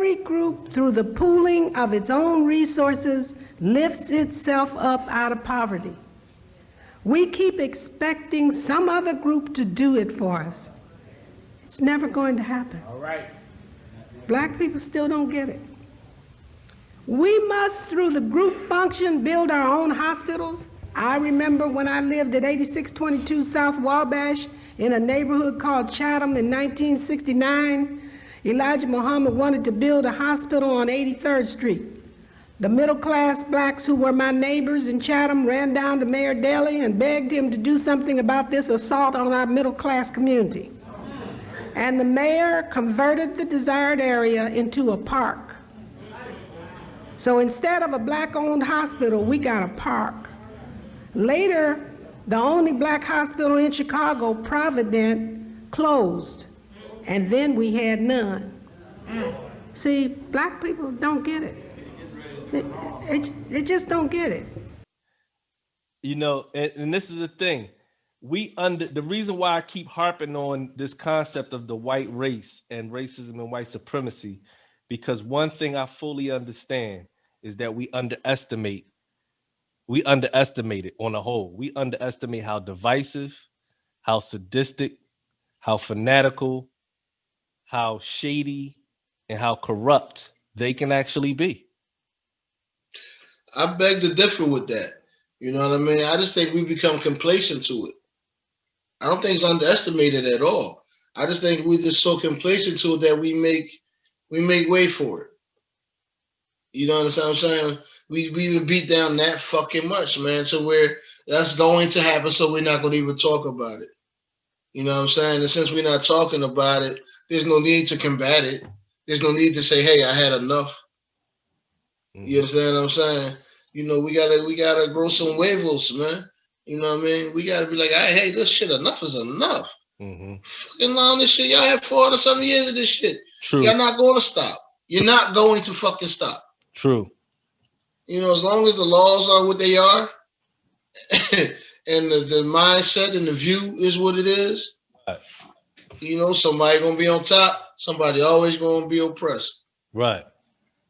every group, through the pooling of its own resources, lifts itself up out of poverty. We keep expecting some other group to do it for us. It's never going to happen. All right. Black people still don't get it. We must, through the group function, build our own hospitals. I remember when I lived at 8622 South Wabash in a neighborhood called Chatham in 1969. Elijah Muhammad wanted to build a hospital on 83rd Street. The middle-class blacks who were my neighbors in Chatham ran down to Mayor Daley and begged him to do something about this assault on our middle-class community. And the mayor converted the desired area into a park. So instead of a black-owned hospital, we got a park. Later, the only black hospital in Chicago, Provident, closed, and then we had none. See, black people don't get it. They just don't get it. You know, and this is the thing. The reason why I keep harping on this concept of the white race and racism and white supremacy, because one thing I fully understand is that we underestimate it on a whole. We underestimate how divisive, how sadistic, how fanatical, how shady, and how corrupt they can actually be. I beg to differ with that. You know what I mean? I just think we become complacent to it. I don't think it's underestimated at all. I just think we're just so complacent to it that we make way for it. You know what I'm saying? We even beat down that fucking much, man, to where that's going to happen, so we're not going to even talk about it. You know what I'm saying? And since we're not talking about it, there's no need to combat it. There's no need to say, hey, I had enough. Mm-hmm. You understand what I'm saying? You know, we gotta grow some huevos, man. You know what I mean? We gotta be like, hey, this shit, enough is enough. Mm-hmm. Fucking long this shit. Y'all have 400-something years of this shit. True. You're not going to stop. You're not going to fucking stop. True. You know, as long as the laws are what they are, and the mindset and the view is what it is, right. You know, somebody gonna be on top. Somebody always gonna be oppressed. Right.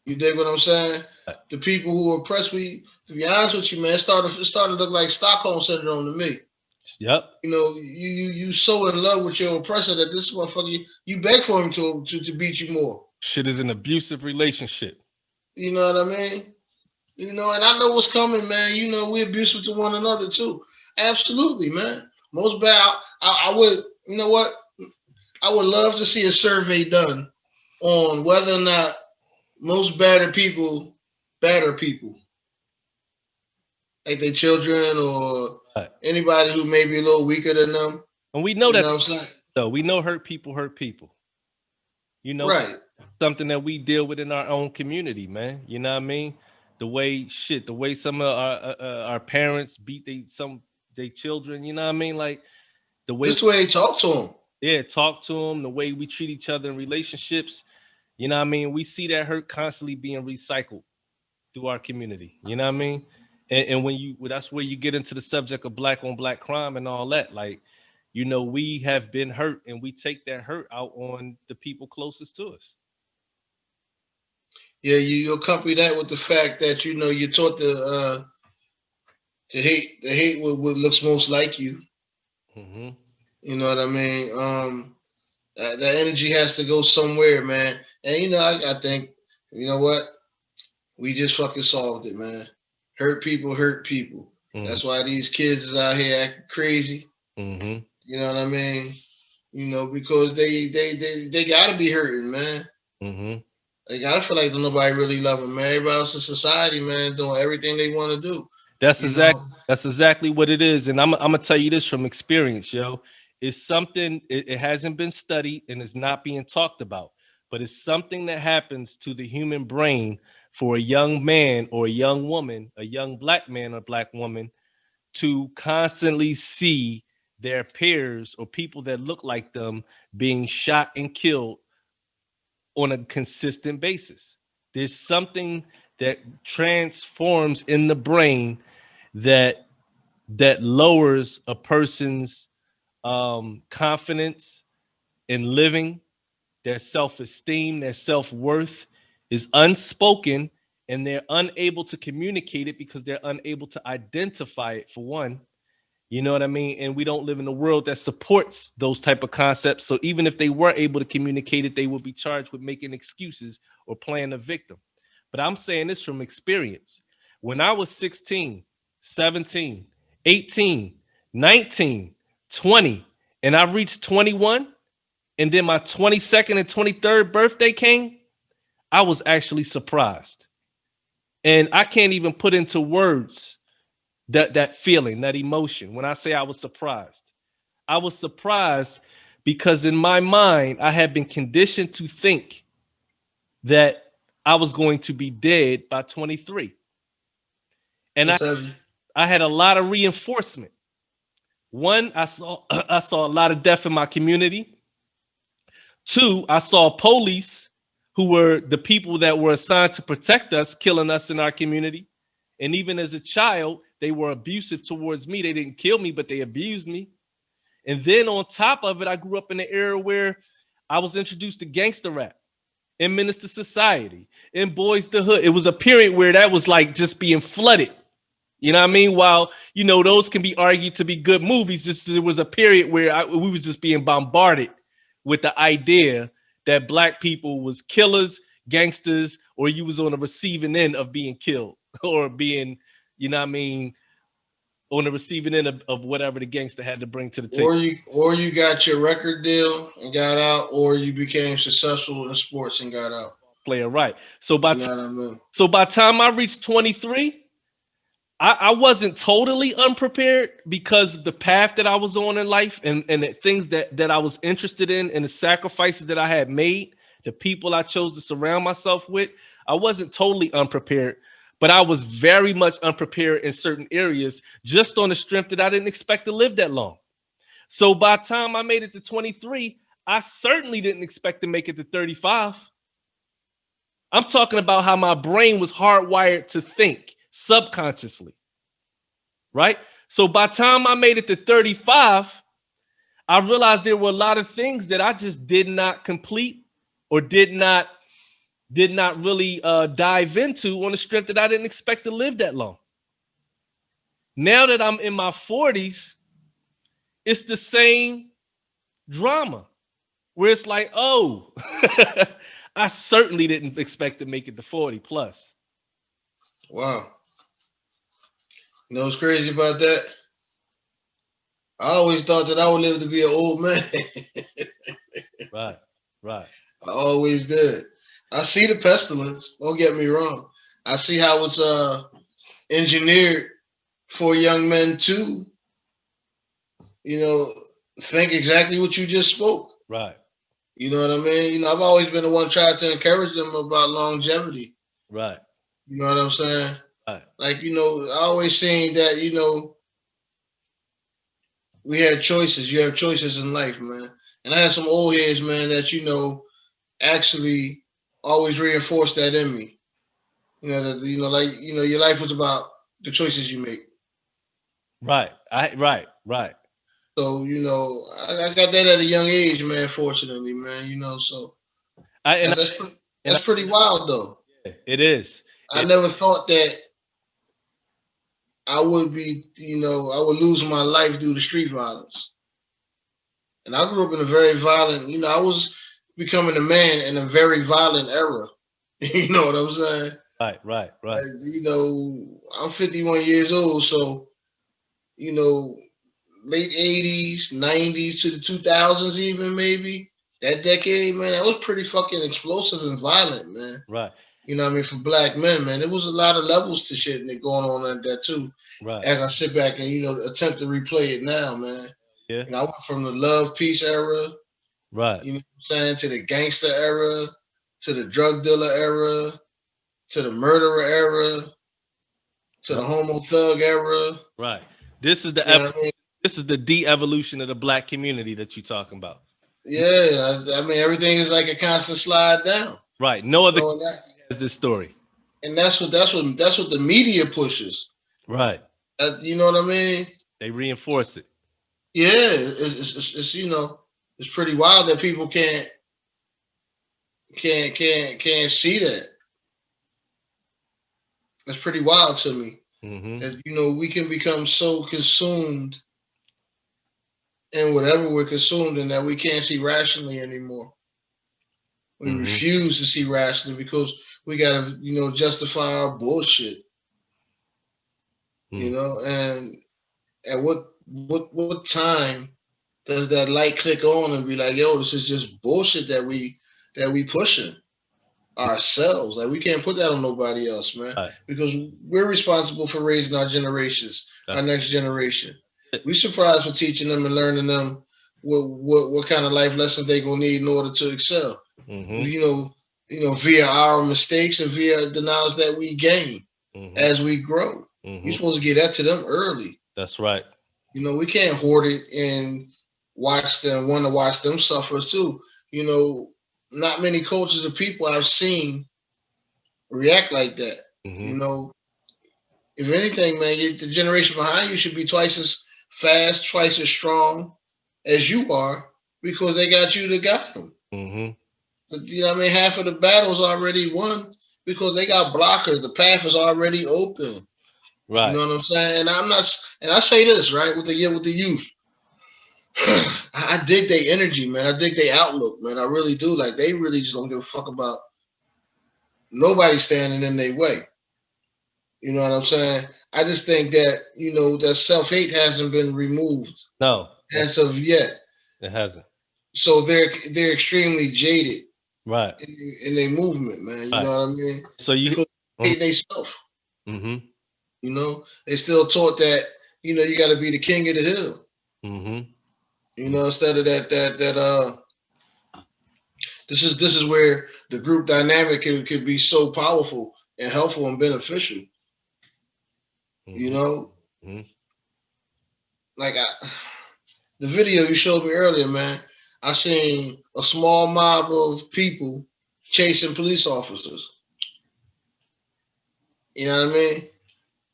You dig what I'm saying? Right. The people who are oppressed, to be honest with you, man, it's starting to look like Stockholm Syndrome to me. Yep. You know, you so in love with your oppressor that this motherfucker, you beg for him to beat you more. Shit is an abusive relationship. You know what I mean? You know, and I know what's coming, man. You know, we're abusive to one another too. Absolutely, man. Most bad. I would, you know what? I would love to see a survey done on whether or not most better people, like their children or right. Anybody who may be a little weaker than them. And we know that. Know what I'm saying? So we know hurt people. You know, right? Something that we deal with in our own community, man. You know what I mean? The way some of our parents beat their children. You know what I mean? Like the way they talk to them. Yeah, talk to them. The way we treat each other in relationships. You know what I mean? We see that hurt constantly being recycled through our community. You know what I mean? And that's where you get into the subject of black on black crime and all that. Like, you know, we have been hurt and we take that hurt out on the people closest to us. Yeah, you accompany that with the fact that, you know, you're taught to hate what looks most like you. Mm-hmm. You know what I mean? That energy has to go somewhere, man. And, you know, I think, you know what? We just fucking solved it, man. Hurt people. Mm-hmm. That's why these kids is out here acting crazy. Mm-hmm. You know what I mean? You know, because they gotta be hurting, man. Mm-hmm. They gotta feel like nobody really love them, man. Everybody else in society, man, doing everything they want to do. That's exactly what it is. And I'm gonna tell you this from experience, yo. It's something, it hasn't been studied and it's not being talked about, but it's something that happens to the human brain for a young man or a young woman, a young black man or black woman, to constantly see their peers or people that look like them being shot and killed on a consistent basis. There's something that transforms in the brain that lowers a person's confidence in living, their self-esteem, their self-worth. is unspoken, and they're unable to communicate it because they're unable to identify it, for one. You know what I mean? And we don't live in a world that supports those type of concepts. So even if they were able to communicate it, they would be charged with making excuses or playing a victim. But I'm saying this from experience. When I was 16, 17, 18, 19, 20, and I reached 21, and then my 22nd and 23rd birthday came, I was actually surprised. And I can't even put into words that feeling, that emotion. When I say I was surprised because in my mind, I had been conditioned to think that I was going to be dead by 23. And I had a lot of reinforcement. One, I saw a lot of death in my community. Two, I saw police who were the people that were assigned to protect us, killing us in our community. And even as a child, they were abusive towards me. They didn't kill me, but they abused me. And then on top of it, I grew up in an era where I was introduced to gangster rap and Minister Society and Boys the Hood. It was a period where that was like just being flooded. You know what I mean? While, you know, those can be argued to be good movies, just there was a period where we was just being bombarded with the idea that black people was killers, gangsters, or you was on the receiving end of being killed or being, you know what I mean, on the receiving end of whatever the gangster had to bring to the table. Or you got your record deal and got out, or you became successful in sports and got out. Player, right. So by You know what I mean? so by time I reached 23, I wasn't totally unprepared because of the path that I was on in life and the things that I was interested in and the sacrifices that I had made, the people I chose to surround myself with. I wasn't totally unprepared, but I was very much unprepared in certain areas just on the strength that I didn't expect to live that long. So by the time I made it to 23, I certainly didn't expect to make it to 35. I'm talking about how my brain was hardwired to think subconsciously, right? So by the time I made it to 35, I realized there were a lot of things that I just did not complete or did not really dive into on the strength that I didn't expect to live that long. Now that I'm in my 40s, it's the same drama where it's like, oh, I certainly didn't expect to make it to 40 plus. Wow. You know what's crazy about that? I always thought that I would live to be an old man. Right. I always did. I see the pestilence. Don't get me wrong. I see how it's engineered for young men to, you know, think exactly what you just spoke. Right. You know what I mean? You know, I've always been the one trying to encourage them about longevity. Right. You know what I'm saying? Right. Like, you know, I always saying that, you know, we had choices. You have choices in life, man. And I had some old heads, man, that, you know, actually always reinforced that in me. You know, that, you know, like, you know, your life was about the choices you make. Right. Right. So, you know, I got that at a young age, man, fortunately, man, you know, so that's pretty wild, though. It is. I never thought that I would be, you know, I would lose my life due to street violence. And I grew up in a very violent, you know, I was becoming a man in a very violent era. You know what I'm saying? Right. You know, I'm 51 years old, so, you know, late 80s, 90s to the 2000s even maybe. That decade, man, that was pretty fucking explosive and violent, man. Right. You know what I mean? For black men, man. There was a lot of levels to shit that going on like that too. Right. As I sit back and, you know, attempt to replay it now, man. Yeah. You know, I went from the love peace era, right, you know what I'm saying, to the gangster era, to the drug dealer era, to the murderer era, to the homo thug era. right. This is the You know what I mean? this is the de-evolution of the black community that you're talking about. Yeah, I mean, everything is like a constant slide down. Right. No other So has this story. and that's what the media pushes. Right. You know what I mean? They reinforce it. Yeah, it's you know, it's pretty wild that people can't see that. That's pretty wild to me. Mm-hmm. That, you know, we can become so consumed in whatever we're consumed in that we can't see rationally anymore. We Mm-hmm. refuse to see rationally because we gotta, you know, justify our bullshit. You know, and at what time does that light click on and be like, yo, this is just bullshit that we pushing ourselves. Like, we can't put that on nobody else, man. Right. Because we're responsible for raising our generations, our That's next generation. We surprised for teaching them and learning them what kind of life lessons they gonna need in order to excel. Mm-hmm. You know, via our mistakes and via the knowledge that we gain Mm-hmm. as we grow. Mm-hmm. You're supposed to get that to them early. That's right. You know, we can't hoard it and want to watch them suffer too. You know, not many cultures of people I've seen react like that. Mm-hmm. You know, if anything, man, the generation behind you should be twice as fast, twice as strong as you are because they got you to guide them. Mm-hmm. But, you know what I mean? Half of the battle's already won because they got blockers. The path is already open. Right. You know what I'm saying? And I say this, right, with the youth. I dig their energy, man. I dig their outlook, man. I really do. Like, they really just don't give a fuck about nobody standing in their way. You know what I'm saying? I just think that, you know, that self-hate hasn't been removed. No. As of yet. It hasn't. So they're extremely jaded. Right. In their movement, man. You know what I mean? So you because they hate themselves. Mm-hmm. You know, they still taught that, you know, you got to be the king of the hill. Mm-hmm. You know, instead of that this is where the group dynamic could be so powerful and helpful and beneficial. Mm-hmm. You know, like the video you showed me earlier, man. I seen a small mob of people chasing police officers. You know what I mean?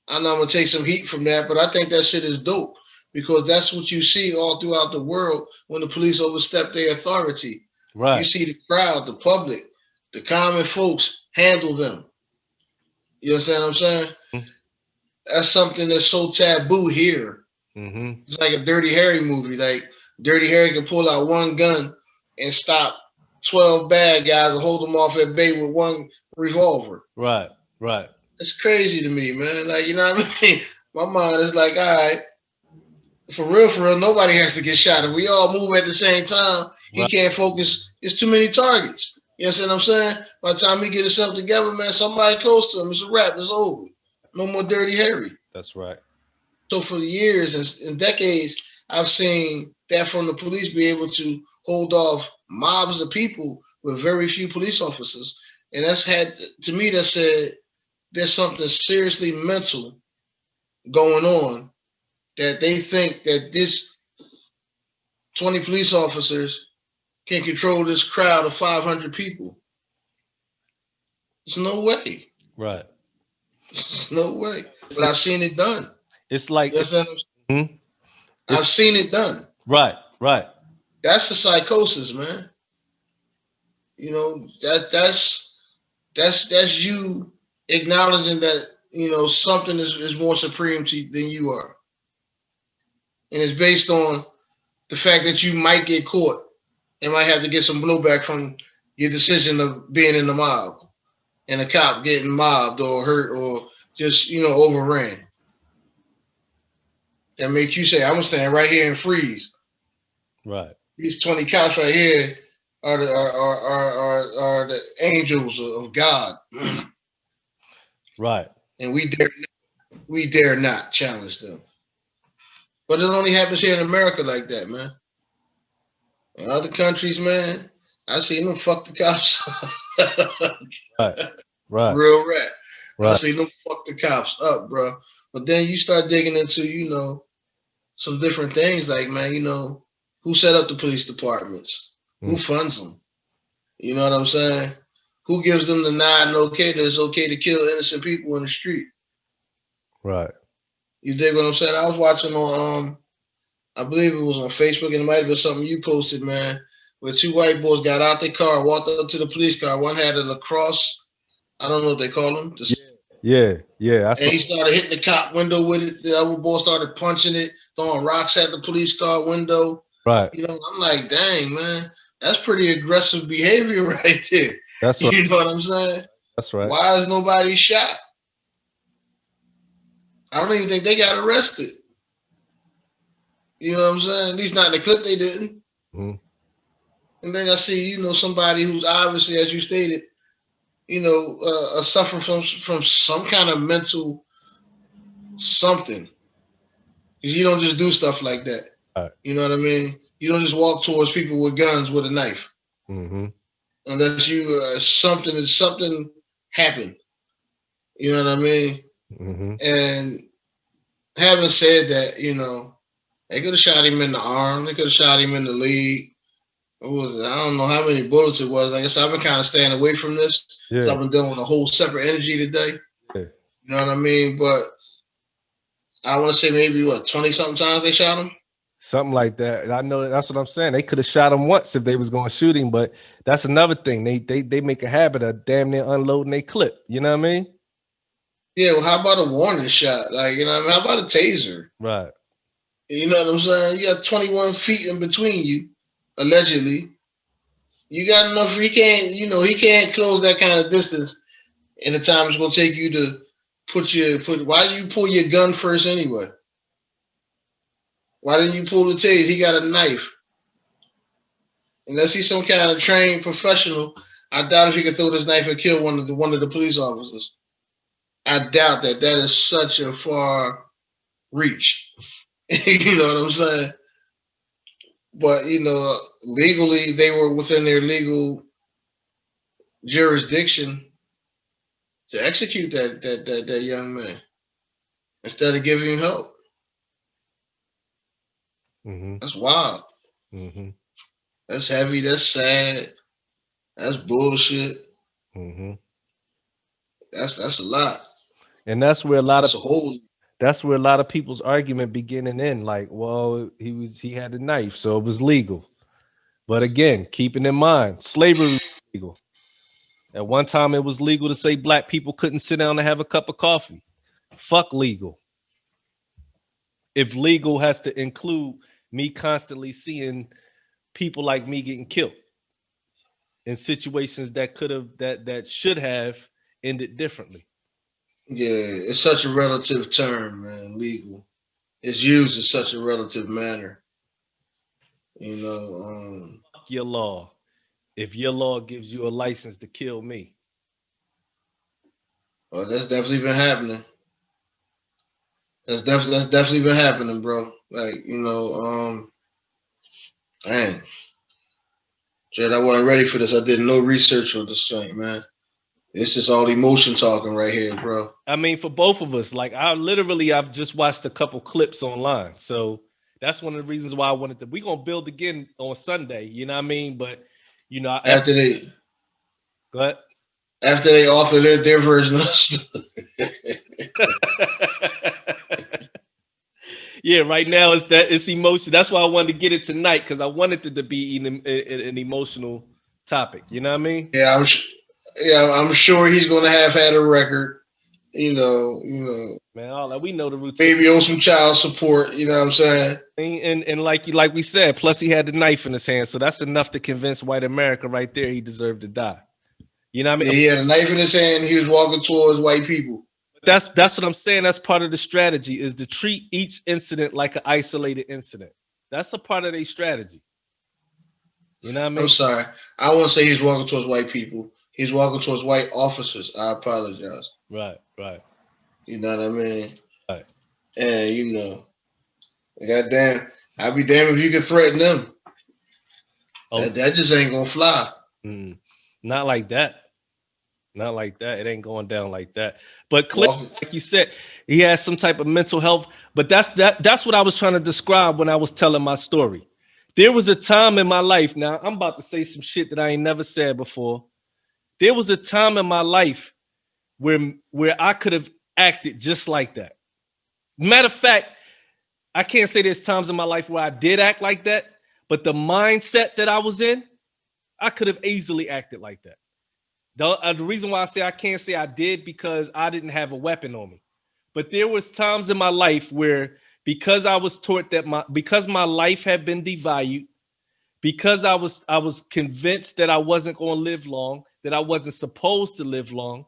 I know I'm gonna take some heat from that, but I think that shit is dope because that's what you see all throughout the world when the police overstep their authority. Right. You see the crowd, the public, the common folks handle them. You understand what I'm saying? Mm-hmm. That's something that's so taboo here. Mm-hmm. It's like a Dirty Harry movie. Like, Dirty Harry can pull out one gun and stop 12 bad guys and hold them off at bay with one revolver. Right, right. It's crazy to me, man. Like, you know what I mean? My mind is like, all right, for real, nobody has to get shot. If we all move at the same time, he can't focus. It's too many targets. You know what I'm saying? By the time he get himself together, man, somebody close to him, it's a wrap. It's over. No more Dirty Harry. That's right. So for years and decades, I've seen that from the police be able to hold off mobs of people with very few police officers. And that's to me, that said, there's something seriously mental going on that they think that this 20 police officers can control this crowd of 500 people. There's no way. Right. There's no way. But I've seen it done. It's like I've seen it done. Right, right. That's a psychosis, man. You know, that's you acknowledging that, you know, something is more supreme than you are. And it's based on the fact that you might get caught and might have to get some blowback from your decision of being in the mob and a cop getting mobbed or hurt or just, you know, overran. That makes you say, I'm going to stand right here and freeze. Right. These 20 cops right here are the angels of God. Right. And we dare not challenge them. But it only happens here in America like that, man. In other countries, man, I seen them fuck the cops. Right. Right. Real rap. Right. I seen them fuck the cops up, bro. But then you start digging into, you know, some different things like, man, you know, who set up the police departments? Who funds them? You know what I'm saying? Who gives them the nod and okay that it's okay to kill innocent people in the street? Right. You dig what I'm saying? I was watching on, I believe it was on Facebook, and it might have been something you posted, man, where two white boys got out their car, walked up to the police car. One had a lacrosse, I don't know what they call them, Yeah, yeah. I And saw. he started hitting the cop window with it. The other boy started punching it, throwing rocks at the police car window. Right. You know, I'm like, dang, man, that's pretty aggressive behavior right there. That's right. You know what I'm saying? That's right. Why is nobody shot? I don't even think they got arrested. You know what I'm saying? At least not in the clip they didn't. Mm-hmm. And then I see, somebody who's obviously, as you stated, suffering from some kind of mental something. Because you don't just do stuff like that. Right. You know what I mean? You don't just walk towards people with guns with a knife. Mm-hmm. Unless you something happened. You know what I mean? Mm-hmm. And having said that, they could have shot him in the arm. They could have shot him in the leg. What was it? I don't know how many bullets it was. Like I said, I've been kind of staying away from this. Yeah. I've been dealing with a whole separate energy today. Yeah. You know what I mean? But I want to say maybe 20-something times they shot him. Something like that. I know that's what I'm saying. They could have shot him once if they was going to shoot him, but that's another thing. They make a habit of damn near unloading their clip. You know what I mean? Yeah, well, how about a warning shot? Like, how about a taser? Right. You know what I'm saying? You got 21 feet in between you, allegedly. You got enough. He can't close that kind of distance in the time it's going to take you to why do you pull your gun first anyway? Why didn't you pull the taser? He got a knife. Unless he's some kind of trained professional, I doubt if he could throw this knife and kill one of the police officers. I doubt that. That is such a far reach. You know what I'm saying? But legally they were within their legal jurisdiction to execute that young man instead of giving him help. Mm-hmm. That's wild. Mm-hmm. That's heavy. That's sad. That's bullshit. Mm-hmm. That's a lot. And that's where a lot That's of a whole. that's where a lot of people's argument beginning in. Like, well, he had a knife, so it was legal. But again, keeping in mind, slavery was legal. At one time, it was legal to say black people couldn't sit down and have a cup of coffee. Fuck legal. If legal has to include me constantly seeing people like me getting killed in situations that could have that should have ended differently. Yeah, it's such a relative term, man. Legal. It's used in such a relative manner. Fuck your law. If your law gives you a license to kill me. Well, that's definitely been happening. That's definitely been happening, bro. Like, man, Jed, I wasn't ready for this. I did no research on this thing, man. It's just all emotion talking right here, bro. I mean, for both of us, like I've just watched a couple clips online. So that's one of the reasons why I wanted to. We're gonna build again on Sunday, you know what I mean? But After they go ahead. after they author their version of stuff. Yeah, right now it's emotion. That's why I wanted to get it tonight, because I wanted it to be an emotional topic. You know what I mean? Yeah, I'm sure he's gonna have had a record. Man, all that we know the routine. Maybe owe some child support. You know what I'm saying? And like we said, plus he had the knife in his hand, so that's enough to convince white America right there he deserved to die. You know what I mean? Yeah, he had a knife in his hand. He was walking towards white people. That's what I'm saying. That's part of the strategy, is to treat each incident like an isolated incident. That's a part of their strategy. You know what I mean? I'm sorry. I won't say he's walking towards white people. He's walking towards white officers. I apologize. Right. You know what I mean? Right. And goddamn, I'd be damned if you could threaten them. Oh. That just ain't gonna fly. Not like that. Not like that. It ain't going down like that. But like you said, he has some type of mental health. But that's what I was trying to describe when I was telling my story. There was a time in my life. Now I'm about to say some shit that I ain't never said before. There was a time in my life where I could have acted just like that. Matter of fact, I can't say there's times in my life where I did act like that, but the mindset that I was in, I could have easily acted like that. The reason why I say I can't say I did because I didn't have a weapon on me. But there was times in my life where because I was taught that because my life had been devalued, because I was convinced that I wasn't going to live long, that I wasn't supposed to live long.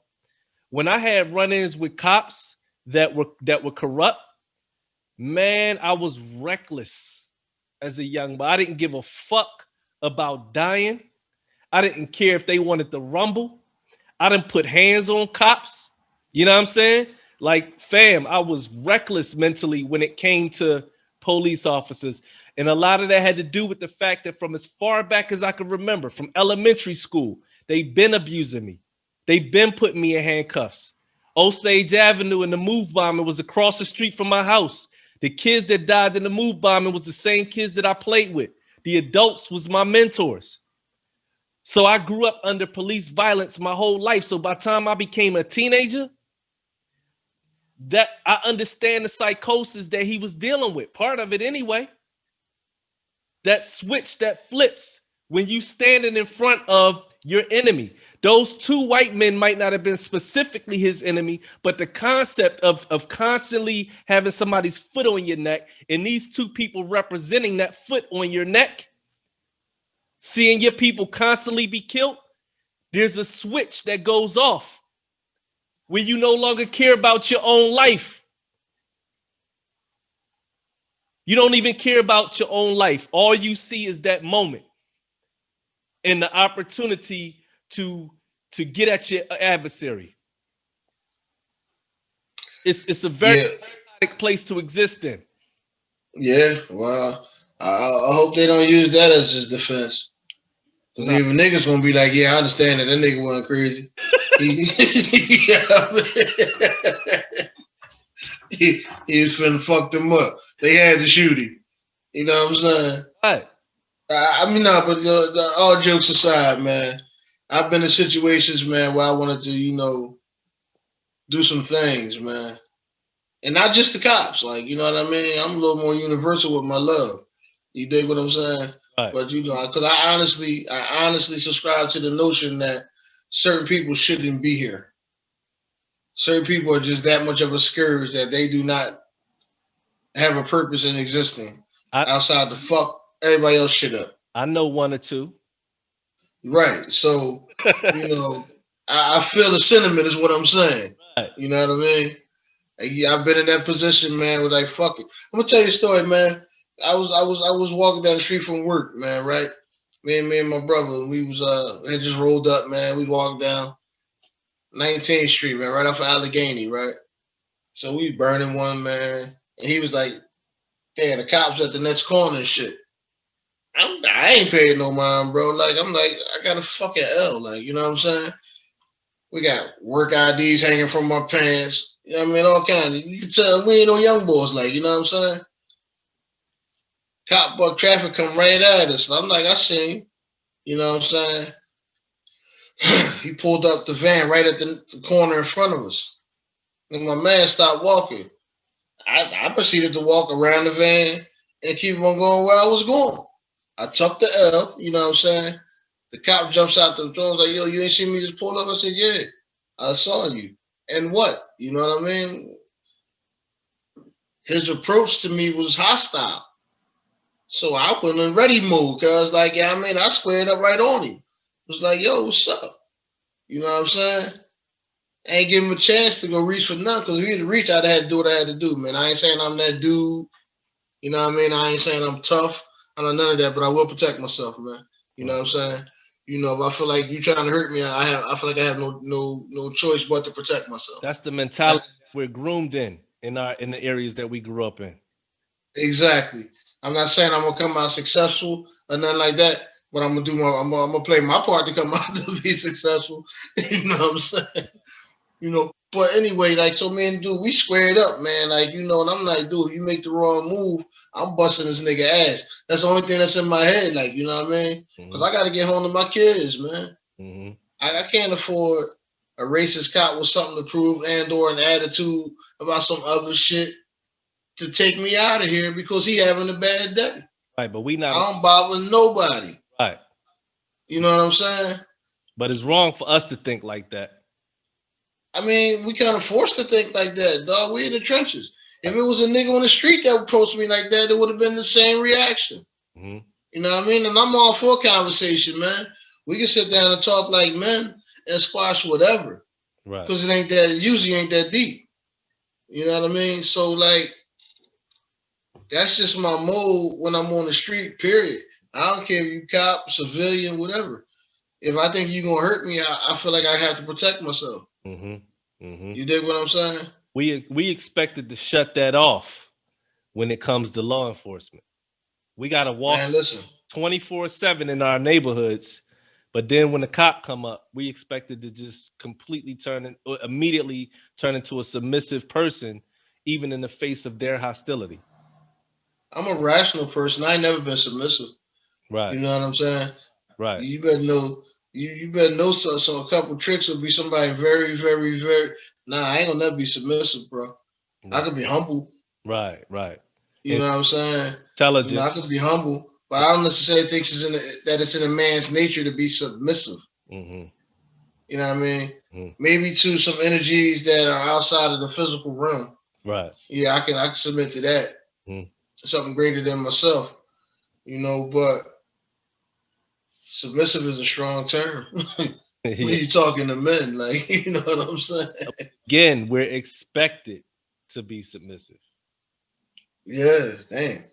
When I had run-ins with cops that were corrupt, man, I was reckless as a young boy. I didn't give a fuck about dying. I didn't care if they wanted to rumble. I didn't put hands on cops. You know what I'm saying? Like, fam, I was reckless mentally when it came to police officers. And a lot of that had to do with the fact that from as far back as I could remember, from elementary school, they've been abusing me. They've been putting me in handcuffs. Osage Avenue and the move bombing was across the street from my house. The kids that died in the move bombing was the same kids that I played with. The adults was my mentors. So I grew up under police violence my whole life. So by the time I became a teenager, that I understand the psychosis that he was dealing with. Part of it anyway. That switch that flips when you standing in front of your enemy. Those two white men might not have been specifically his enemy, but the concept of constantly having somebody's foot on your neck and these two people representing that foot on your neck, seeing your people constantly be killed, there's a switch that goes off when you no longer care about your own life. You don't even care about your own life. All you see is that moment and the opportunity to get at your adversary. It's a very psychotic place to exist in. Yeah, well, I hope they don't use that as his defense. Because even niggas gonna be like, yeah, I understand that nigga wasn't crazy. He was finna fuck them up. They had to shoot him. You know what I'm saying? Right. I mean, no, but all jokes aside, man, I've been in situations, man, where I wanted to, do some things, man. And not just the cops. Like, you know what I mean? I'm a little more universal with my love. You dig what I'm saying? Right. But, because I honestly subscribe to the notion that certain people shouldn't be here. Certain people are just that much of a scourge that they do not have a purpose in existing outside the fuck everybody else shit up. I know one or two. Right. So, I feel the sentiment is what I'm saying. Right. You know what I mean? Yeah, I've been in that position, man, with like, fuck it. I'm gonna tell you a story, man. I was walking down the street from work, man, right? Me and my brother, we was had just rolled up, man. We walked down 19th Street, man, right off of Allegheny, right? So we burning one, man. And he was like, damn, the cops at the next corner and shit. I ain't paid no mind, bro. Like, I'm like, I got a fucking L, like, you know what I'm saying? We got work IDs hanging from my pants. You know what I mean? All kind of. You can tell we ain't no young boys, like, you know what I'm saying? Cop buck traffic come right at us. I'm like, I seen him. You know what I'm saying? He pulled up the van right at the corner in front of us. And my man stopped walking. I proceeded to walk around the van and keep on going where I was going. I tucked the L, you know what I'm saying? The cop jumps out the door and was like, yo, you ain't seen me just pull up? I said, yeah, I saw you. And what? You know what I mean? His approach to me was hostile. So I went in ready mode because, like, yeah, I mean, I squared up right on him. It was like, yo, what's up? You know what I'm saying? I ain't give him a chance to go reach for nothing because if he had to reach, I'd have had to do what I had to do, man. I ain't saying I'm that dude. You know what I mean? I ain't saying I'm tough. I don't know none of that, but I will protect myself, man. You know what I'm saying? If I feel like you trying to hurt me, I feel like I have no choice but to protect myself. That's the mentality we're groomed in the areas that we grew up in. Exactly. I'm not saying I'm gonna come out successful or nothing like that, but I'm gonna play my part to come out to be successful. You know what I'm saying? But anyway, like, so me and dude, we squared up, man. Like, and I'm like, dude, you make the wrong move, I'm busting this nigga ass. That's the only thing that's in my head, like, you know what I mean? Because I got to get home to my kids, man. Mm-hmm. I can't afford a racist cop with something to prove and or an attitude about some other shit to take me out of here because he having a bad day. Right, but I don't bother nobody. Right. You know what I'm saying? But it's wrong for us to think like that. I mean, we kind of forced to think like that, dog. We in the trenches. If it was a nigga on the street that approached me like that, it would have been the same reaction. Mm-hmm. You know what I mean? And I'm all for conversation, man. We can sit down and talk like men and squash whatever. Right. Because it usually ain't that deep. You know what I mean? So like, that's just my mode when I'm on the street, period. I don't care if you cop, civilian, whatever. If I think you're gonna hurt me, I feel like I have to protect myself. Mm-hmm. Mm-hmm. You dig what I'm saying? We expected to shut that off when it comes to law enforcement. We gotta walk Man, listen. 24/7 in our neighborhoods, but then when the cop come up, we expected to just completely immediately turn into a submissive person, even in the face of their hostility. I'm a rational person. I ain't never been submissive. Right. You know what I'm saying? Right. You better know. You better know. So a couple tricks will be somebody very, very, very. Nah, I ain't gonna never be submissive, bro. Right. I could be humble. Right. Right. You know what I'm saying? Intelligent. You know, I could be humble, but I don't necessarily think that it's in a man's nature to be submissive. Mm-hmm. You know what I mean? Mm-hmm. Maybe to some energies that are outside of the physical realm. Right. Yeah, I can submit to that. Mm-hmm. Something greater than myself. You know, but submissive is a strong term. When you talking to men, like, you know what I'm saying? Again, we're expected to be submissive. Yeah, damn.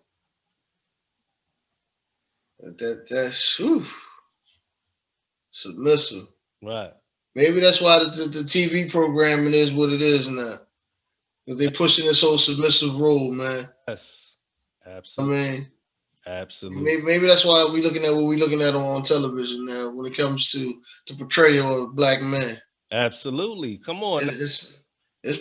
That's whew. Submissive. Right. Maybe that's why the TV programming is what it is now. Because they pushing this whole submissive role, man. Yes. Absolutely. I mean, absolutely. Maybe that's why we're looking at what we're looking at on television now when it comes to the portrayal of black men. Absolutely. Come on. It's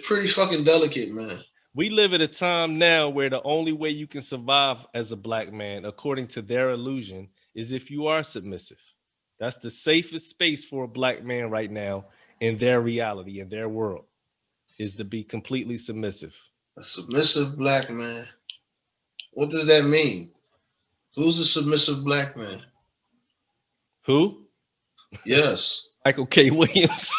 pretty fucking delicate, man. We live at a time now where the only way you can survive as a black man, according to their illusion, is if you are submissive. That's the safest space for a black man right now in their reality, in their world, is to be completely submissive. A submissive black man. What does that mean? Who's a submissive black man? Who? Yes. Michael K. Williams.